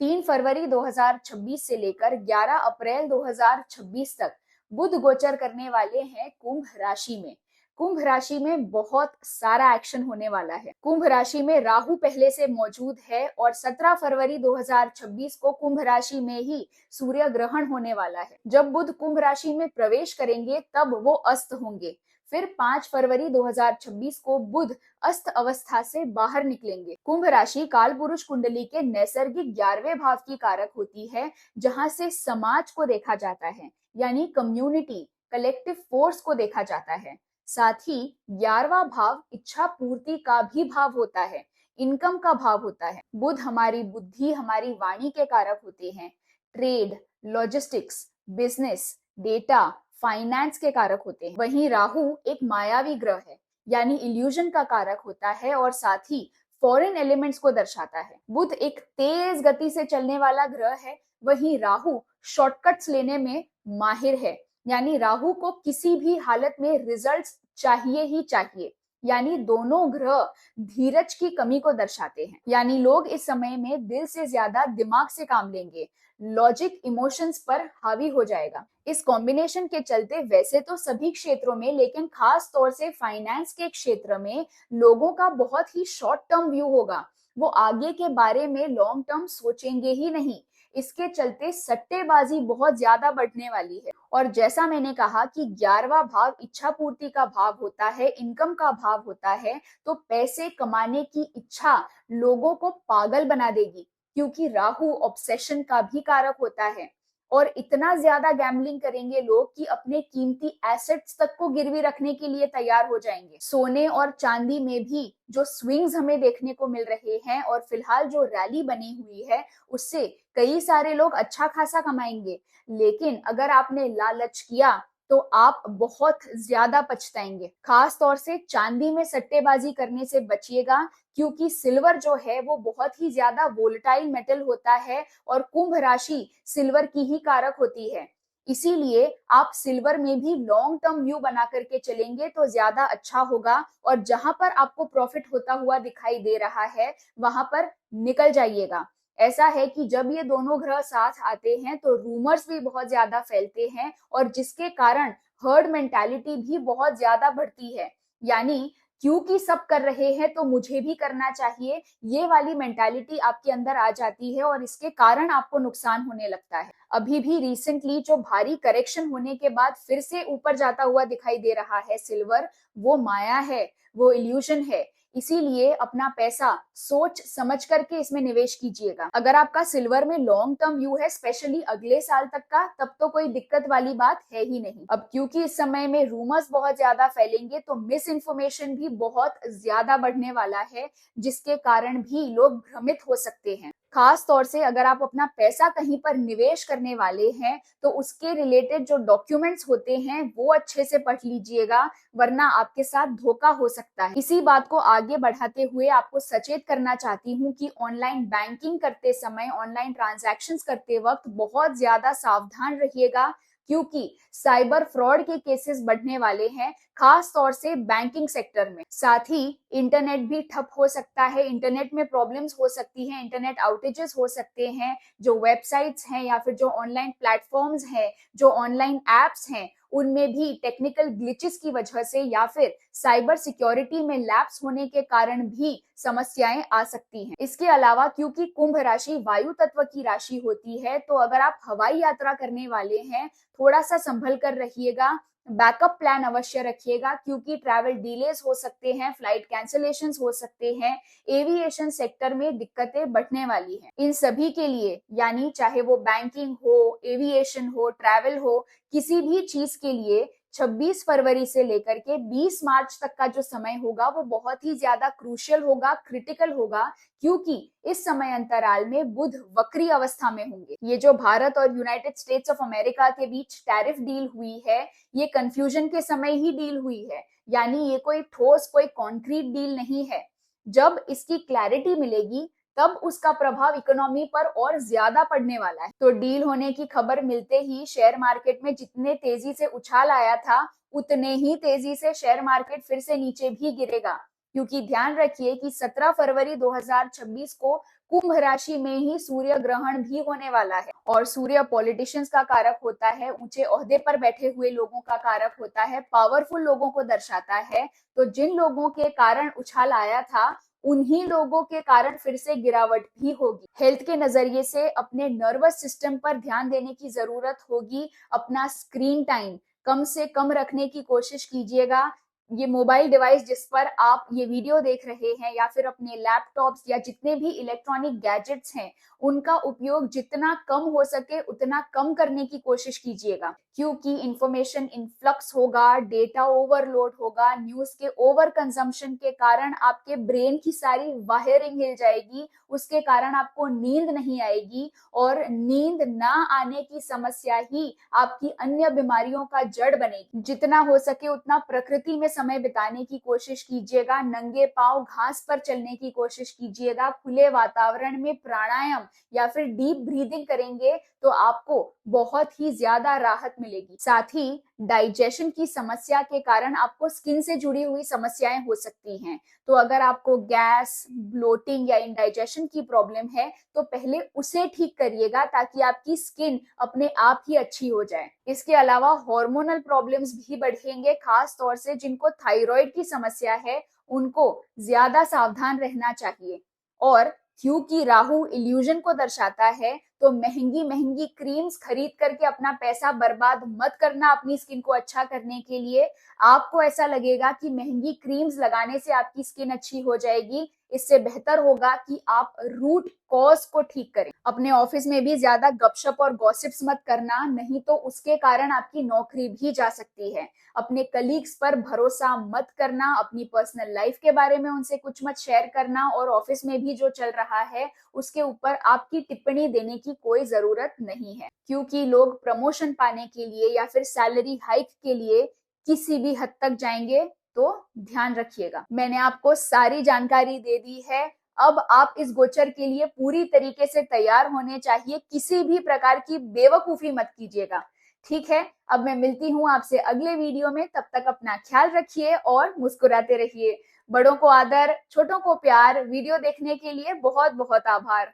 3 फरवरी 2026 से लेकर 11 अप्रैल 2026 तक बुध गोचर करने वाले हैं कुंभ राशि में। कुंभ राशि में बहुत सारा एक्शन होने वाला है। कुंभ राशि में राहु पहले से मौजूद है और 17 फरवरी 2026 को कुंभ राशि में ही सूर्य ग्रहण होने वाला है। जब बुध कुंभ राशि में प्रवेश करेंगे तब वो अस्त होंगे। फिर 5 फरवरी 2026 को बुध अस्त अवस्था से बाहर निकलेंगे। कुंभ राशि काल पुरुष कुंडली के नैसर्गिक 11वें भाव की कारक होती है, जहां से समाज को देखा जाता है, यानी कम्युनिटी, कलेक्टिव फोर्स को देखा जाता है। साथ ही 11वां भाव इच्छा पूर्ति का भी भाव होता है, इनकम का भाव होता है। बुध हमारी बुद्धि, हमारी वाणी के कारक होते हैं। Trade, logistics, business, data, finance के कारक होते हैं। वहीं राहु एक मायावी ग्रह है, यानी इल्यूजन का कारक होता है और साथ ही फॉरेन एलिमेंट्स को दर्शाता है। बुध एक तेज गति से चलने वाला ग्रह है, वहीं राहु शॉर्टकट्स लेने में माहिर है, यानी राहु को किसी भी हालत में रिजल्ट्स चाहिए ही चाहिए। यानी दोनों ग्रह धीरज की कमी को दर्शाते हैं, यानी लोग इस समय में दिल से ज्यादा दिमाग से काम लेंगे, लॉजिक इमोशंस पर हावी हो जाएगा। इस कॉम्बिनेशन के चलते वैसे तो सभी क्षेत्रों में, लेकिन खास तौर से फाइनेंस के क्षेत्र में लोगों का बहुत ही शॉर्ट टर्म व्यू होगा। वो आगे के बारे में लॉन्ग टर्म सोचेंगे ही नहीं। इसके चलते सट्टेबाजी बहुत ज्यादा बढ़ने वाली है। और जैसा मैंने कहा कि 11वां भाव इच्छा पूर्ति का भाव होता है, इनकम का भाव होता है, तो पैसे कमाने की इच्छा लोगों को पागल बना देगी, क्योंकि राहु ऑब्सेशन का भी कारक होता है। और इतना ज्यादा गैम्बलिंग करेंगे लोग कि अपने कीमती एसेट्स तक को गिरवी रखने के लिए तैयार हो जाएंगे। सोने और चांदी में भी जो स्विंग्स हमें देखने को मिल रहे हैं और फिलहाल जो रैली बनी हुई है, उससे कई सारे लोग अच्छा खासा कमाएंगे। लेकिन अगर आपने लालच किया तो आप बहुत ज्यादा पछताएंगे। खास तौर से चांदी में सट्टेबाजी करने से बचिएगा, क्योंकि सिल्वर जो है वो बहुत ही ज्यादा वोलेटाइल मेटल होता है और कुंभ राशि सिल्वर की ही कारक होती है। इसीलिए आप सिल्वर में भी लॉन्ग टर्म व्यू बना करके चलेंगे तो ज्यादा अच्छा होगा, और जहां पर आपको प्रॉफिट होता हुआ दिखाई दे रहा है वहां पर निकल जाइएगा। ऐसा है कि जब ये दोनों ग्रह साथ आते हैं तो रूमर्स भी बहुत ज्यादा फैलते हैं, और जिसके कारण हर्ड मेंटालिटी भी बहुत ज्यादा बढ़ती है। यानी क्योंकि सब कर रहे हैं तो मुझे भी करना चाहिए, ये वाली मेंटालिटी आपके अंदर आ जाती है और इसके कारण आपको नुकसान होने लगता है। अभी भी रिसेंटली जो भारी करेक्शन होने के बाद फिर से ऊपर जाता हुआ दिखाई दे रहा है सिल्वर, वो माया है, वो इल्यूशन है। इसीलिए अपना पैसा सोच समझ करके इसमें निवेश कीजिएगा। अगर आपका सिल्वर में लॉन्ग टर्म व्यू है, स्पेशली अगले साल तक का, तब तो कोई दिक्कत वाली बात है ही नहीं। अब क्योंकि इस समय में रूमर्स बहुत ज्यादा फैलेंगे तो मिस इन्फॉर्मेशन भी बहुत ज्यादा बढ़ने वाला है, जिसके कारण भी लोग भ्रमित हो सकते हैं। खास तौर से अगर आप अपना पैसा कहीं पर निवेश करने वाले हैं तो उसके रिलेटेड जो डॉक्यूमेंट्स होते हैं वो अच्छे से पढ़ लीजिएगा, वरना आपके साथ धोखा हो सकता है। इसी बात को आगे बढ़ाते हुए आपको सचेत करना चाहती हूँ कि ऑनलाइन बैंकिंग करते समय, ऑनलाइन ट्रांजैक्शंस करते वक्त बहुत ज्यादा सावधान रहिएगा, क्योंकि साइबर फ्रॉड के केसेस बढ़ने वाले हैं, खास तौर से बैंकिंग सेक्टर में। साथ ही इंटरनेट भी ठप हो सकता है, इंटरनेट में प्रॉब्लम्स हो सकती हैं, इंटरनेट आउटेजेस हो सकते हैं। जो वेबसाइट्स हैं या फिर जो ऑनलाइन प्लेटफॉर्म्स हैं, जो ऑनलाइन एप्स हैं, उनमें भी टेक्निकल ग्लिचेस की वजह से या फिर साइबर सिक्योरिटी में लैप्स होने के कारण भी समस्याएं आ सकती हैं। इसके अलावा क्योंकि कुंभ राशि वायु तत्व की राशि होती है, तो अगर आप हवाई यात्रा करने वाले हैं, थोड़ा सा संभल कर रहिएगा, बैकअप प्लान अवश्य रखिएगा, क्योंकि ट्रैवल डिलेज हो सकते हैं, फ्लाइट कैंसिलेशंस हो सकते हैं, एविएशन सेक्टर में दिक्कतें बढ़ने वाली हैं। इन सभी के लिए, यानी चाहे वो बैंकिंग हो, एविएशन हो, ट्रैवल हो, किसी भी चीज के लिए 26 फरवरी से लेकर के 20 मार्च तक का जो समय होगा वो बहुत ही ज्यादा क्रूशियल होगा, क्रिटिकल होगा, क्योंकि इस समय अंतराल में बुध वक्री अवस्था में होंगे। ये जो भारत और यूनाइटेड स्टेट्स ऑफ अमेरिका के बीच टैरिफ डील हुई है, ये कंफ्यूजन के समय ही डील हुई है, यानी ये कोई ठोस, कोई कॉन्क्रीट डील नहीं है। जब इसकी क्लैरिटी मिलेगी तब उसका प्रभाव इकोनॉमी पर और ज्यादा पड़ने वाला है। तो डील होने की खबर मिलते ही शेयर मार्केट में जितने तेजी से उछाल आया था, उतने ही तेजी से शेयर मार्केट फिर से नीचे भी गिरेगा, क्योंकि ध्यान रखिए कि 17 फरवरी 2026 को कुंभ राशि में ही सूर्य ग्रहण भी होने वाला है और सूर्य पॉलिटिशियंस का कारक होता है, ऊंचे ओहदे पर बैठे हुए लोगों का कारक होता है, पावरफुल लोगों को दर्शाता है। तो जिन लोगों के कारण उछाल आया था उन्हीं लोगों के कारण फिर से गिरावट भी होगी। हेल्थ के नजरिए से अपने नर्वस सिस्टम पर ध्यान देने की जरूरत होगी। अपना स्क्रीन टाइम कम से कम रखने की कोशिश कीजिएगा। ये मोबाइल डिवाइस जिस पर आप ये वीडियो देख रहे हैं या फिर अपने लैपटॉप्स या जितने भी इलेक्ट्रॉनिक गैजेट्स हैं उनका उपयोग जितना कम हो सके उतना कम करने की कोशिश कीजिएगा, क्योंकि इंफॉर्मेशन इनफ्लक्स होगा, डेटा ओवरलोड होगा, न्यूज के ओवर कंजम्पशन के कारण आपके ब्रेन की सारी वायरिंग हिल जाएगी, उसके कारण आपको नींद नहीं आएगी और नींद ना आने की समस्या ही आपकी अन्य बीमारियों का जड़ बनेगी। जितना हो सके उतना प्रकृति में समय बिताने की कोशिश कीजिएगा, नंगे पांव घास पर चलने की कोशिश कीजिएगा, खुले वातावरण में प्राणायाम या फिर डीप ब्रीदिंग करेंगे तो आपको बहुत ही ज्यादा राहत मिलेगी। साथ ही डाइजेशन की समस्या के कारण आपको स्किन से जुड़ी हुई समस्याएं हो सकती हैं। तो अगर आपको गैस, ब्लोटिंग या इंडाइजेशन की प्रॉब्लम है तो पहले उसे ठीक करिएगा ताकि आपकी स्किन अपने आप ही अच्छी हो जाए। इसके अलावा हार्मोनल प्रॉब्लम्स भी बढ़ेंगे, खास तौर से जिनको थायराइड की समस्या है उनको ज्यादा सावधान रहना चाहिए। और क्योंकि राहु इल्यूजन को दर्शाता है तो महंगी महंगी क्रीम्स खरीद करके अपना पैसा बर्बाद मत करना अपनी स्किन को अच्छा करने के लिए। आपको ऐसा लगेगा कि महंगी क्रीम्स लगाने से आपकी स्किन अच्छी हो जाएगी, इससे बेहतर होगा कि आप रूट कॉज को ठीक करें। अपने ऑफिस में भी ज्यादा गपशप और गॉसिप्स मत करना, नहीं तो उसके कारण आपकी नौकरी भी जा सकती है। अपने कलीग्स पर भरोसा मत करना, अपनी पर्सनल लाइफ के बारे में उनसे कुछ मत शेयर करना और ऑफिस में भी जो चल रहा है उसके ऊपर आपकी टिप्पणी देने की कोई जरूरत नहीं है, क्योंकि लोग प्रमोशन पाने के लिए या फिर सैलरी हाइक के लिए किसी भी हद तक जाएंगे, तो ध्यान रखिएगा। मैंने आपको सारी जानकारी दे दी है। अब आप इस गोचर के लिए पूरी तरीके से तैयार होने चाहिए, किसी भी प्रकार की बेवकूफी मत कीजिएगा। ठीक है, अब मैं मिलती हूँ आपसे अगले वीडियो में, तब तक अपना ख्याल रखिए और मुस्कुराते रहिए। बड़ों को आदर, छोटों को प्यार। वीडियो देखने के लिए बहुत बहुत आभार।